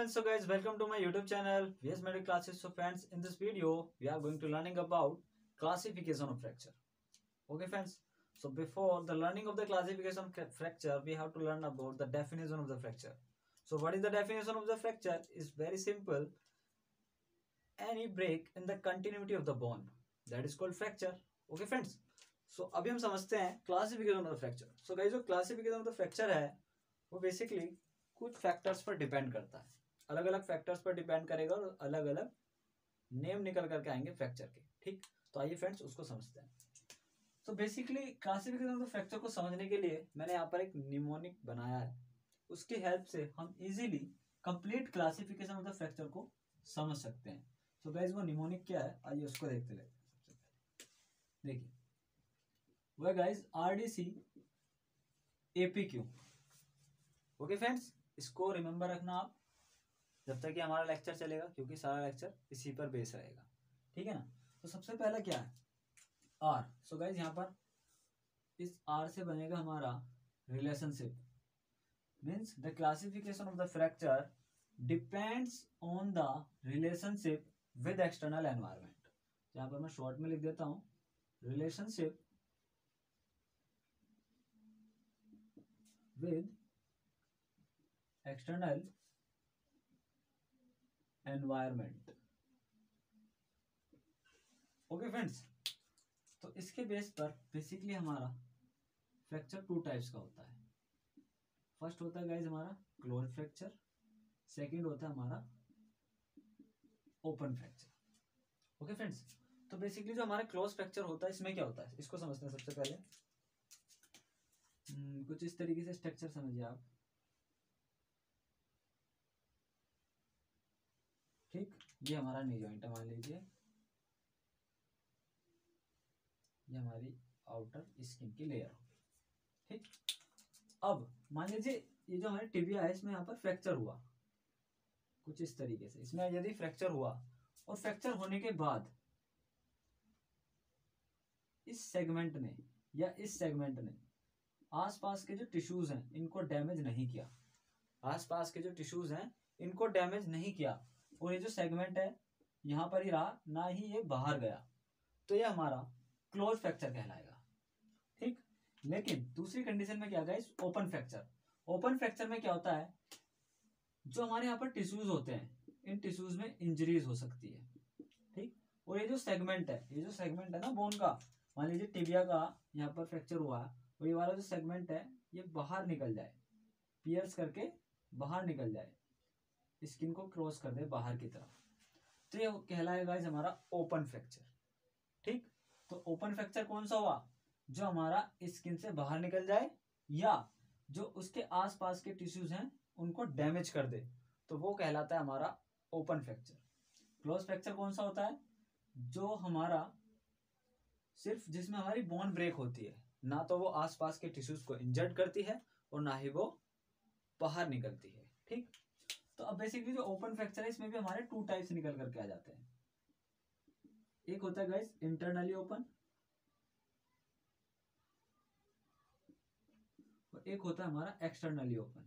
friends, so guys, welcome to my YouTube channel VS Medical Classes. So friends, in this video we are going to learning about classification of fracture. Okay friends, so before the learning of the classification of fracture, we have to learn about the definition of the fracture. So what is the definition of the fracture? Is very simple. Any break in the continuity of the bone, that is called fracture. Okay friends, so अभी हम समझते हैं classification of the fracture. So guys, जो classification of the fracture है वो basically कुछ factors पर depend करता है, अलग अलग फैक्टर्स पर डिपेंड करेगा और अलग अलग नेम निकल करके आएंगे फ्रैक्चर के. ठीक, तो आइए फ्रेंड्स उसको समझते हैं. तो बेसिकली क्लासिफिकेशन ऑफ फ्रैक्चर को समझने के लिए मैंने यहाँ पर एक निमोनिक बनाया है. उसकी हेल्प से हम easily complete classification of the fracture को समझ सकते हैं. तो गाइस वो निमोनिक क्या है, आइए उसको देखते लेते हैं. सबसे पहले देखिए वो guys RDC APQ. Okay friends, इसको रिमेंबर रखना आप जब तक कि हमारा लेक्चर चलेगा, क्योंकि सारा लेक्चर इसी पर बेस रहेगा. ठीक है ना. तो सबसे पहला क्या है, R. सो गाइज यहाँ पर इस R से बनेगा हमारा relationship. Means the classification of the fracture depends on the relationship with external environment. यहाँ पर मैं शॉर्ट में लिख देता हूँ, relationship with external environment. Okay friends, तो इसके बेस पर बेसिकली हमारा फ्रैक्चर टू टाइप्स का होता है. फर्स्ट होता है गाइज हमारा क्लोज फ्रैक्चर, सेकंड होता है हमारा ओपन फ्रैक्चर. ओके फ्रेंड्स, तो बेसिकली जो हमारा क्लोज फ्रैक्चर होता है इसमें क्या होता है इसको समझते हैं. सबसे पहले कुछ इस तरीके से स्ट्रक्चर समझिए आप. ठीक, ये हमारा नी जॉइंट है मान लीजिए, ये हमारी आउटर स्किन की लेयर होगी. ठीक, अब मान लीजिए ये जो हमारी टिबिया है इसमें यहाँ पर फ्रैक्चर हुआ कुछ इस तरीके से. इसमें यदि फ्रैक्चर हुआ और फ्रैक्चर होने के बाद इस सेगमेंट ने या इस सेगमेंट ने आसपास के जो टिश्यूज हैं इनको डैमेज नहीं किया, आसपास के जो टिश्यूज हैं इनको डैमेज नहीं किया, और ये जो सेगमेंट है यहाँ पर ही रहा, ना ही ये बाहर गया, तो ये हमारा क्लोज फ्रैक्चर कहलाएगा. ठीक, लेकिन दूसरी कंडीशन में क्या guys, open fracture. Open fracture में क्या होता है, जो हमारे यहाँ पर टिश्यूज होते हैं इन टिश्यूज में इंजरीज हो सकती है. ठीक, और ये जो सेगमेंट है, ये जो सेगमेंट है ना बोन का, मान लीजिए टिबिया का यहाँ पर फ्रैक्चर हुआ और ये वाला जो सेगमेंट है ये बाहर निकल जाए, पियर्स करके बाहर निकल जाए, स्किन को क्रॉस कर दे बाहर की तरफ, तो ये कहलाएगा हमारा ओपन फ्रैक्चर. ठीक, तो ओपन फ्रैक्चर कौन सा हुआ, जो हमारा स्किन से बाहर निकल जाए या जो उसके आसपास के टिश्यूज हैं उनको डैमेज कर दे, तो वो कहलाता है हमारा ओपन फ्रैक्चर. क्लोज फ्रैक्चर कौन सा होता है, जो हमारा सिर्फ जिसमें हमारी बोन ब्रेक होती है, ना तो वो आसपास के टिश्यूज को इंजर्ड करती है और ना ही वो बाहर निकलती है. ठीक, तो अब बेसिकली जो ओपन फ्रैक्चर है इसमें भी हमारे टू टाइप्स निकल करके आ जाते हैं. एक होता है गाइस इंटरनली ओपन और एक होता है हमारा एक्सटर्नली ओपन.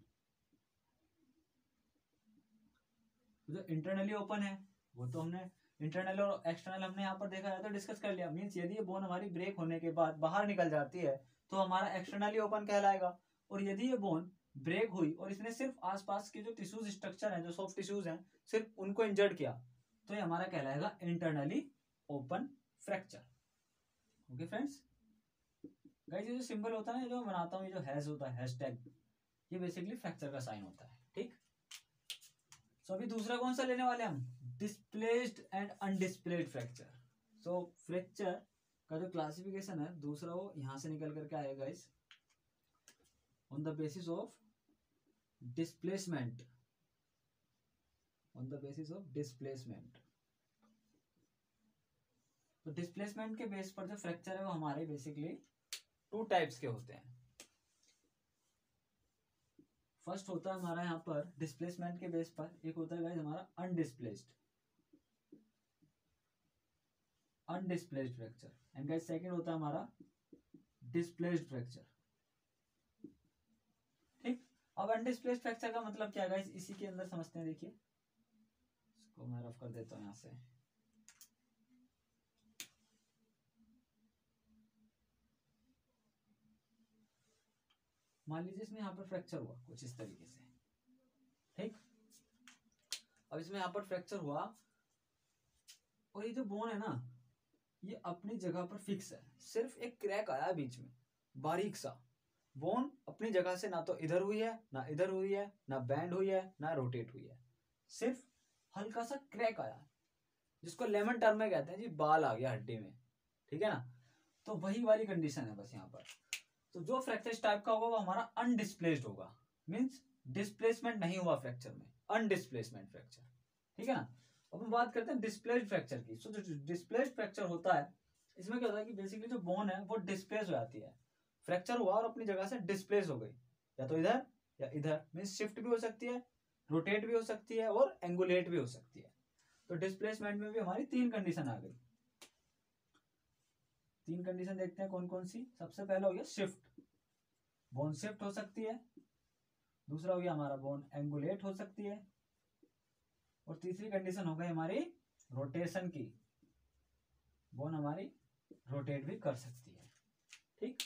जो इंटरनली ओपन है वो तो हमने इंटरनल और एक्सटर्नल हमने यहाँ पर देखा जाए तो डिस्कस कर लिया. मींस यदि ये बोन हमारी ब्रेक होने के बाद बाहर निकल जाती है तो हमारा एक्सटर्नली ओपन कहलाएगा, और यदि ये बोन ब्रेक हुई और इसने सिर्फ आसपास के जो टिश्यूज स्ट्रक्चर हैं, जो सॉफ्ट टिश्यूज हैं, सिर्फ उनको इंजर्ड किया, तो ये हमारा कहलाएगा internally open fracture. Okay friends, guys ये जो सिंबल होता है ना जो मैं बनाता हूँ, ये जो हैश होता है हैशटैग, ये बेसिकली फ्रैक्चर का साइन होता है. ठीक, सो अभी दूसरा कौन सा लेने वाले हम, displaced and undisplaced fracture. So fracture का जो क्लासिफिकेशन है दूसरा वो यहां से निकल करके आएगा guys, on the basis of displacement, on the basis of displacement. तो डिस्प्लेसमेंट के बेस पर जो फ्रैक्चर है वो हमारे बेसिकली टू टाइप्स के होते हैं. फर्स्ट होता है हमारा यहाँ पर डिस्प्लेसमेंट के बेस पर, एक होता है गाइस हमारा अनडिस्प्लेस्ड फ्रैक्चर, एंड गाइस सेकंड होता है हमारा डिस्प्लेस्ड फ्रैक्चर. ठीक, अब अनडिस्प्लेस्ड फ्रैक्चर का मतलब क्या गाइस, इसी के अंदर समझते हैं। देखिए इसको मैं रफ कर देता हूँ यहाँ से। मान लीजिए इसमें यहाँ पर फ्रैक्चर हुआ कुछ इस तरीके से, ठीक। अब इसमें यहाँ पर फ्रैक्चर हुआ और ये जो बोन है ना ये अपनी जगह पर फिक्स है, सिर्फ एक क्रैक आया बीच में बारीक सा। बोन अपनी जगह से ना तो इधर हुई है ना इधर हुई है, ना बैंड हुई है ना रोटेट हुई है, सिर्फ हल्का सा क्रैक आया, जिसको लेमन टर्म में कहते हैं जी बाल आ गया हड्डी में, ठीक है ना। तो वही वाली कंडीशन है बस यहाँ पर। तो जो फ्रैक्चर इस टाइप का होगा वो हमारा अनडिस्प्लेस्ड होगा, मींस डिस्प्लेसमेंट नहीं हुआ फ्रैक्चर में, अनडिस्प्लेसमेंट फ्रैक्चर, ठीक है ना। अब हम बात करते हैं डिस्प्लेस्ड फ्रैक्चर की। सो जो डिस्प्लेस्ड फ्रैक्चर होता है इसमें क्या होता है कि बेसिकली जो बोन है वो डिस्प्लेस हो जाती है, फ्रैक्चर हुआ और अपनी जगह से डिस्प्लेस हो गई, या तो इधर या इधर, मींस शिफ्ट भी हो सकती है, रोटेट भी हो सकती है और एंगुलेट भी हो सकती है। तो डिस्प्लेसमेंट में भी हमारी तीन कंडीशन आ गई। तीन कंडीशन देखते हैं कौन कौन सी। सबसे पहले हो गया शिफ्ट, बोन शिफ्ट हो सकती है। दूसरा हो गया हमारा बोन एंगुलेट हो सकती है। और तीसरी कंडीशन हो गई हमारी रोटेशन की, बोन हमारी रोटेट भी कर सकती है, ठीक।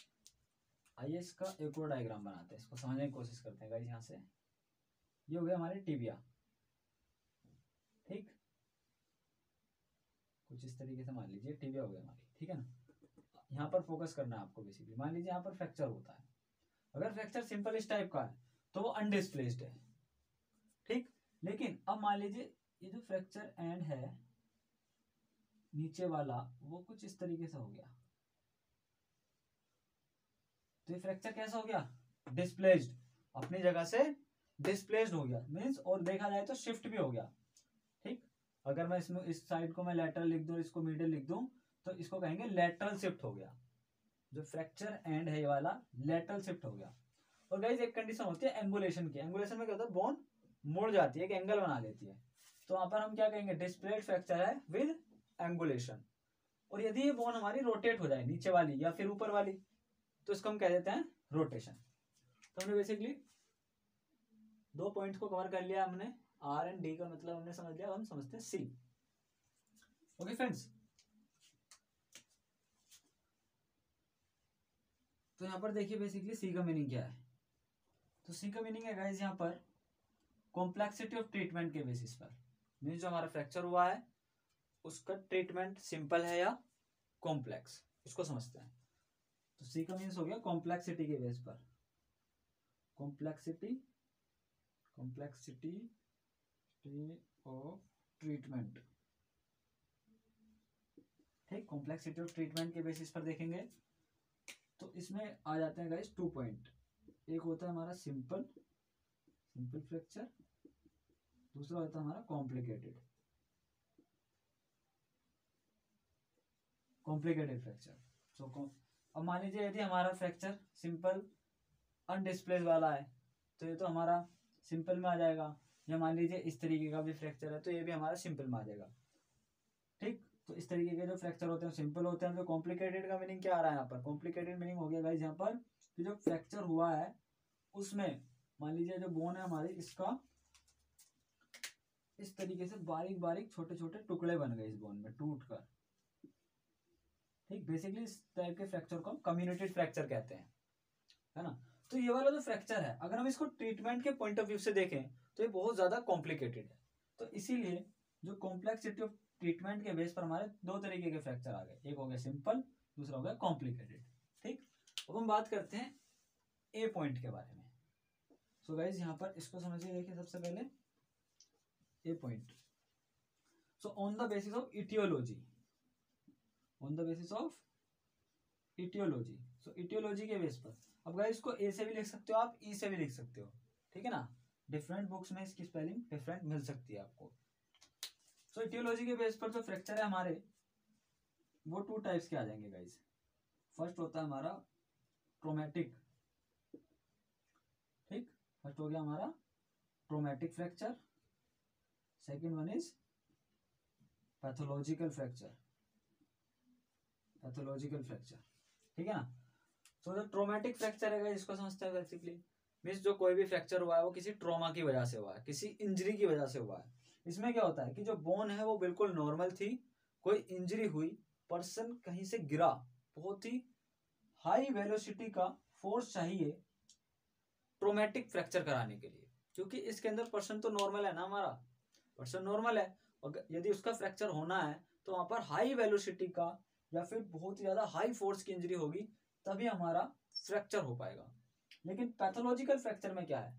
आइए इसका एक और डायग्राम बनाते हैं, इसको समझने की कोशिश करते हैं गाइस। यहाँ से ये हो गया हमारे टिबिया, ठीक। कुछ इस तरीके से मान लीजिए टिबिया हो गया हमारी, ठीक है ना। यहाँ पर फोकस करना है आपको बेसिकली। मान लीजिए यहाँ पर फ्रैक्चर होता है, अगर फ्रैक्चर सिंपल इस टाइप का है तो वो अनडिस्प्लेस्ड है, ठीक। लेकिन अब मान लीजिए ये जो फ्रैक्चर एंड है नीचे वाला वो कुछ इस तरीके से हो गया, तो ये फ्रैक्चर कैसा हो गया, डिस्प्लेस्ड, अपनी जगह से डिस्प्लेस्ड हो गया, मींस और देखा जाए तो शिफ्ट भी हो गया, ठीक। अगर मैं इसमें इस साइड को मैं लैटरल लिख दूं, इसको मिडिल लिख दूं, तो इसको कहेंगे लैटरल शिफ्ट हो गया। जो फ्रैक्चर एंड है ये वाला लैटरल शिफ्ट हो गया। और गाइस एक कंडीशन होती है एंगुलेशन की। एंगुलेशन में क्या होता है, बोन मुड़ जाती है, एक एंगल बना लेती है, तो वहां पर हम क्या कहेंगे, डिस्प्लेस्ड फ्रैक्चर है विद एंगुलेशन। और यदि ये बोन हमारी रोटेट हो जाए, नीचे वाली या फिर ऊपर वाली, तो इसको हम कह देते हैं रोटेशन। तो हमने बेसिकली दो पॉइंट्स को कवर कर लिया हमने, आर एंड डी का मतलब हमने समझ लिया, हम समझते हैं सी। ओके फ्रेंड्स, तो यहाँ पर देखिए बेसिकली सी का मीनिंग क्या है। तो सी का मीनिंग है गाइस यहाँ पर कॉम्प्लेक्सिटी ऑफ ट्रीटमेंट के बेसिस पर, मीन्स जो हमारा फ्रैक्चर हुआ है उसका ट्रीटमेंट सिंपल है या कॉम्प्लेक्स, इसको समझते हैं। तो सी का मीन्स हो गया कॉम्प्लेक्सिटी के बेस पर, कॉम्प्लेक्सिटी कॉम्प्लेक्सिटी ऑफ ट्रीटमेंट, ठीक। कॉम्प्लेक्सिटी ऑफ ट्रीटमेंट के बेसिस पर देखेंगे तो इसमें आ जाते हैं गाइस 2 पॉइंट। एक होता है हमारा सिंपल फ्रैक्चर, दूसरा होता है हमारा कॉम्प्लिकेटेड फ्रैक्चर। सो अब मान लीजिए यदि हमारा फ्रैक्चर सिंपल अनडिस्प्लेस वाला है तो ये तो हमारा सिंपल में आ जाएगा, या मान लीजिए इस तरीके का भी फ्रैक्चर है तो ये भी हमारा सिंपल में आ जाएगा, ठीक। तो इस तरीके के जो फ्रैक्चर होते हैं सिंपल होते हैं। तो कॉम्प्लिकेटेड का मीनिंग क्या आ रहा है यहाँ पर, कॉम्प्लिकेटेड मीनिंग हो गया गाइस यहाँ पर कि जो फ्रैक्चर हुआ है उसमें मान लीजिए जो बोन है हमारी इसका इस तरीके से बारीक बारीक छोटे छोटे टुकड़े बन गए इस बोन में टूट कर, ठीक। बेसिकली इस टाइप के फ्रैक्चर को हम कम्युनिटेड फ्रैक्चर कहते हैं, है ना। तो ये वाला जो फ्रैक्चर है अगर हम इसको ट्रीटमेंट के पॉइंट ऑफ व्यू से देखें तो ये बहुत ज्यादा कॉम्प्लिकेटेड है। तो इसीलिए जो कॉम्प्लेक्सिटी ऑफ ट्रीटमेंट के बेस पर हमारे दो तरीके के फ्रैक्चर आ गए, एक हो गया सिंपल, दूसरा हो गया कॉम्प्लिकेटेड, ठीक। अब हम बात करते हैं ए पॉइंट के बारे में। सो गाइस यहाँ पर इसको समझिए, देखिए सबसे पहले A point. So on the basis of etiology, on the basis of etiology, so etiology के बेस पर। अब गाइस इसको ए से भी लिख सकते हो आप, ई से भी लिख सकते हो, ठीक है ना। डिफरेंट बुक्स में इसकी स्पेलिंग डिफरेंट मिल सकती है आपको। सो इटियोलॉजी के बेस पर जो फ्रैक्चर है हमारे वो 2 टाइप्स के आ जाएंगे गाइस। फर्स्ट होता है हमारा ट्रोमेटिक, ठीक। फर्स्ट हो गया हमारा traumatic fracture, second one is pathological fracture, pathological fracture, ठीक है ना। सो जो ट्रोमेटिक फ्रैक्चर है इसको समझते हैं बेसिकली। मीन्स जो कोई भी फ्रैक्चर हुआ है वो किसी ट्रॉमा की वजह से हुआ है, किसी इंजरी की वजह से हुआ है। इसमें क्या होता है कि जो बोन है वो बिल्कुल नॉर्मल थी, कोई इंजरी हुई, पर्सन कहीं से गिरा, बहुत ही हाई वेलोसिटी का फोर्स चाहिए ट्रोमेटिक फ्रैक्चर कराने के लिए, क्योंकि इसके अंदर पर्सन तो नॉर्मल है ना, हमारा पर्सन नॉर्मल है, और यदि उसका फ्रैक्चर होना है तो वहां पर हाई वेलोसिटी का या फिर बहुत ही ज्यादा हाई फोर्स की इंजरी होगी, तभी हमारा फ्रैक्चर हो पाएगा। लेकिन पैथोलॉजिकल फ्रैक्चर में क्या है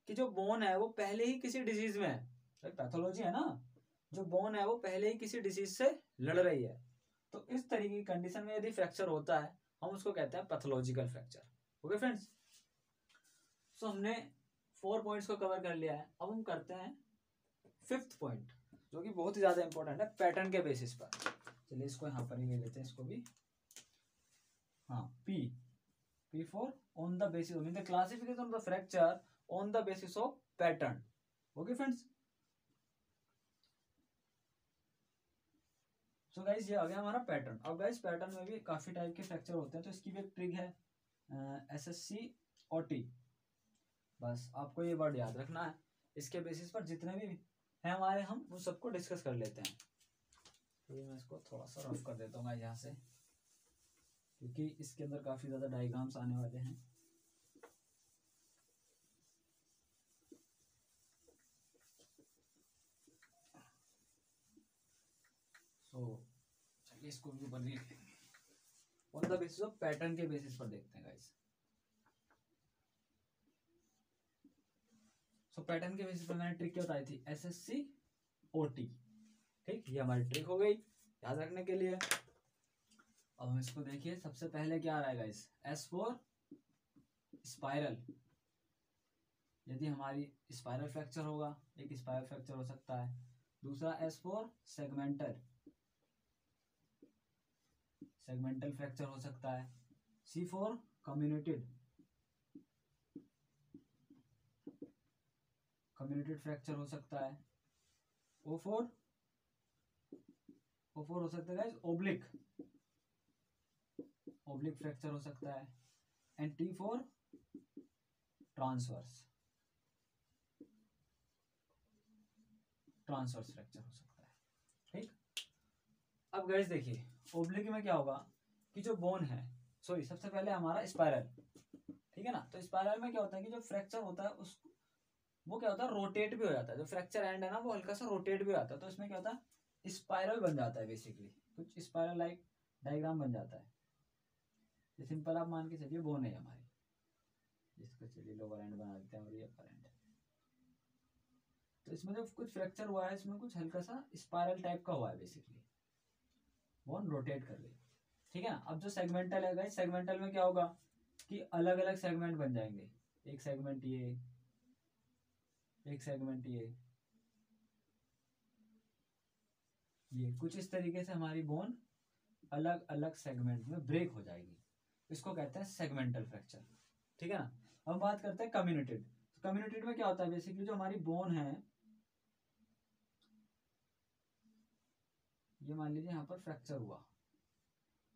कि जो बोन है वो पहले ही किसी डिजीज में है, पैथोलॉजी है ना, जो बोन है वो पहले ही किसी डिजीज से लड़ रही है, तो इस तरीके की कंडीशन में यदि फ्रैक्चर होता है हम उसको कहते हैं पैथोलॉजिकल फ्रैक्चर। ओके फ्रेंड्स, सो हमने 4 पॉइंट्स को कवर कर लिया है। अब हम करते हैं 5th पॉइंट, जो कि बहुत ही ज्यादा इंपॉर्टेंट है पैटर्न के बेसिस पर। चलिए इसको यहाँ पर ही ले लेते हैं, इसको भी। हाँ, P for on the basis of, the classification of the fracture on the basis of pattern. Okay friends, so guys ये आ गया हमारा पैटर्न। अब गाइस पैटर्न में भी काफी टाइप के फ्रैक्चर होते हैं, तो इसकी भी एक ट्रिक है SSC OT, बस आपको ये वर्ड याद रखना है। इसके बेसिस पर जितने भी हैं हमारे, हम उन सबको डिस्कस कर लेते हैं। तो मैं इसको थोड़ा सा रफ कर देता हूँ यहाँ से, क्योंकि इसके अंदर काफी ज्यादा डायग्राम्स आने वाले हैं। तो चलिए इसको भी ऊपर लिख देंगे। On the basis of pattern के बेसिस पर देखते हैं गाइस। सो पैटर्न के बेसिस पर मैंने ट्रिक क्या बताई थी, SSC OT। ठीक, ये हमारी ट्रिक हो गई याद रखने के लिए। अब हम इसको देखिए, सबसे पहले क्या आ रहा है गाइस, S फॉर स्पाइरल। यदि हमारी स्पाइरल फ्रैक्चर होगा, एक स्पाइरल फ्रैक्चर हो सकता है। दूसरा S for segmental, segmental fracture हो सकता है। C फॉर कम्युनिटेड, कम्युनिटेड फ्रैक्चर हो सकता है। O फॉर हो सकता है गाइस ओब्लिक, ओब्लिक फ्रैक्चर हो सकता है। And T for transverse, transverse fracture हो सकता है। ठीक, अब गाइस देखिए ओब्लिक में क्या होगा कि जो बोन है, सॉरी सबसे पहले हमारा स्पाइरल, ठीक है ना। तो स्पाइरल में क्या होता है कि जो फ्रैक्चर होता है उस वो क्या होता है, रोटेट भी हो जाता है। जो फ्रैक्चर एंड है ना वो हल्का सा रोटेट भी हो जाता है, तो इसमें क्या होता है, स्पाइरल बन जाता है, बेसिकली कुछ स्पाइरल लाइक डायग्राम बन जाता है। ये सिंपल आप मान के चलिए बोन है हमारी, जिसको चलिए लोअर एंड बना देते हैं और ये अपर एंड। तो इसमें जो कुछ फ्रैक्चर हुआ है, इसमें कुछ हल्का सा स्पाइरल टाइप का हुआ है, बेसिकली बोन रोटेट कर रही है, ठीक है ना। अब जो सेगमेंटल है गाइस, सेगमेंटल में क्या होगा कि अलग अलग सेगमेंट बन जाएंगे, एक सेगमेंट ये, एक सेगमेंट ये कुछ इस तरीके से हमारी बोन अलग अलग सेगमेंट में ब्रेक हो जाएगी। इसको कहते हैं सेगमेंटल फ्रैक्चर, ठीक है ना। अब बात करते हैं कम्युनिटेड। तो कम्युनिटेड में क्या होता है, बेसिकली जो हमारी बोन है, ये मान लीजिए यहाँ पर फ्रैक्चर हुआ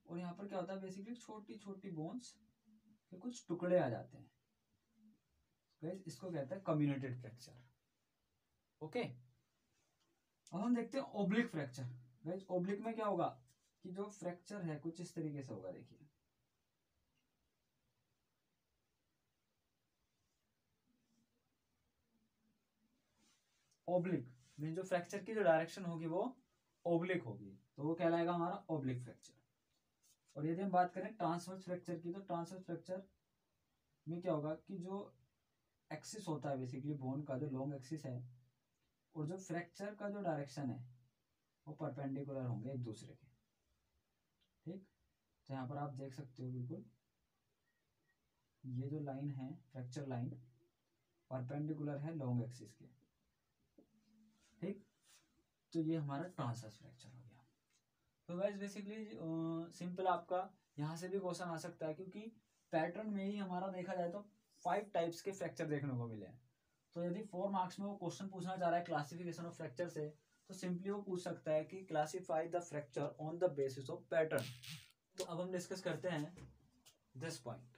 और यहाँ पर क्या होता है, बेसिकली छोटी छोटी बोन्स के कुछ टुकड़े आ जाते हैं, इसको कहते हैं कम्युनिटेड फ्रैक्चर। ओके, अब हम देखते हैं ओब्लिक फ्रैक्चर। गाइस ओब्लिक में क्या होगा कि जो फ्रैक्चर है कुछ इस तरीके से होगा, देखिए ओब्लिक मीन जो फ्रैक्चर की जो डायरेक्शन होगी वो ओब्लिक होगी, तो वो कहलाएगा हमारा ओब्लिक फ्रैक्चर। और यदि हम बात करें ट्रांसवर्स फ्रैक्चर की, तो ट्रांसवर्स फ्रैक्चर में क्या होगा कि जो एक्सिस होता है, बेसिकली बोन का जो लॉन्ग एक्सिस है और जो फ्रैक्चर का जो डायरेक्शन है वो परपेंडिकुलर होंगे एक दूसरे के। ठीक, तो यहाँ पर आप देख सकते हो बिल्कुल ये जो लाइन है फ्रैक्चर लाइन परपेंडिकुलर है लॉन्ग एक्सिस के। ठीक, तो ये हमारा ट्रांसवर्स फ्रैक्चर हो गया। तो गाइस बेसिकली सिंपल आपका यहाँ से भी क्वेश्चन आ सकता है, क्योंकि पैटर्न में ही हमारा देखा जाए तो 5 टाइप्स के फ्रैक्चर देखने को मिले हैं। तो यदि 4 मार्क्स में वो क्वेश्चन पूछना चाह रहा है क्लासिफिकेशन ऑफ फ्रैक्चर से, तो सिंपली वो पूछ सकता है कि classify the fracture on the basis of pattern. तो अब हम डिस्कस करते हैं दिस पॉइंट।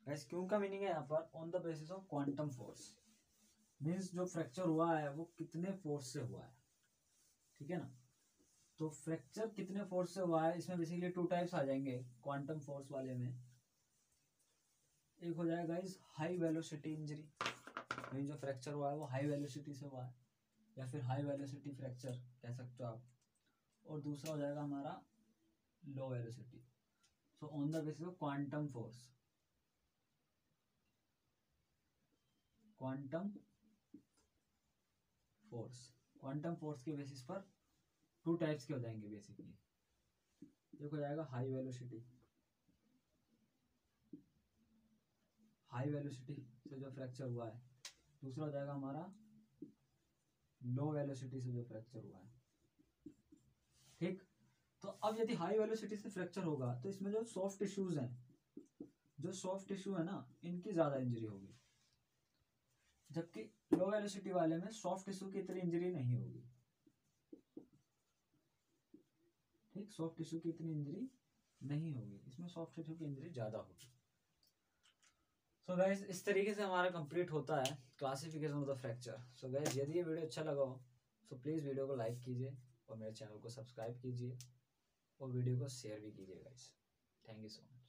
गाइस क्यों का मीनिंग है यहाँ पर on the basis of quantum force, means जो फ्रैक्चर हुआ है वो कितने फोर्स से हुआ है, ठीक है ना। तो फ्रैक्चर कितने फोर्स से हुआ है, इसमें बेसिकली टू टाइप्स आ जाएंगे क्वांटम फोर्स वाले में। एक हो जाएगा guys high velocity injury, mean जो फ्रैक्चर हुआ है वो हाई वेलोसिटी से हुआ है, या फिर हाई वेलोसिटी फ्रैक्चर कह सकते हो आप। और दूसरा हो जाएगा हमारा low velocity. So on the basis of quantum force, quantum force, quantum force के बेसिस पर टू टाइप्स के हो जाएंगे बेसिकली। एक हो जाएगा हाई वेलोसिटी, हाई वेलोसिटी से जो फ्रैक्चर हुआ है। दूसरा हो जाएगा हमारा लो वेलोसिटी से जो फ्रैक्चर हुआ है, ठीक। तो अब यदि हाई वेलोसिटी से फ्रैक्चर होगा तो इसमें जो सॉफ्ट टिश्यूज हैं, जो सॉफ्ट टिश्यू है ना, इनकी ज्यादा इंजरी होगी, जबकि लो वेलोसिटी वाले में सॉफ्ट टिश्यू की इतनी इंजरी नहीं होगी, ठीक। सॉफ्ट टिश्यू की इतनी इंजरी नहीं होगी, इसमें सॉफ्ट टिश्यू की इंजरी ज्यादा होगी। सो गाइज इस तरीके से हमारा कंप्लीट होता है classification of the fracture. So guys यदि ये वीडियो अच्छा लगा हो सो प्लीज़ वीडियो को लाइक कीजिए और मेरे चैनल को सब्सक्राइब कीजिए और वीडियो को शेयर भी कीजिए guys. Thank you so much.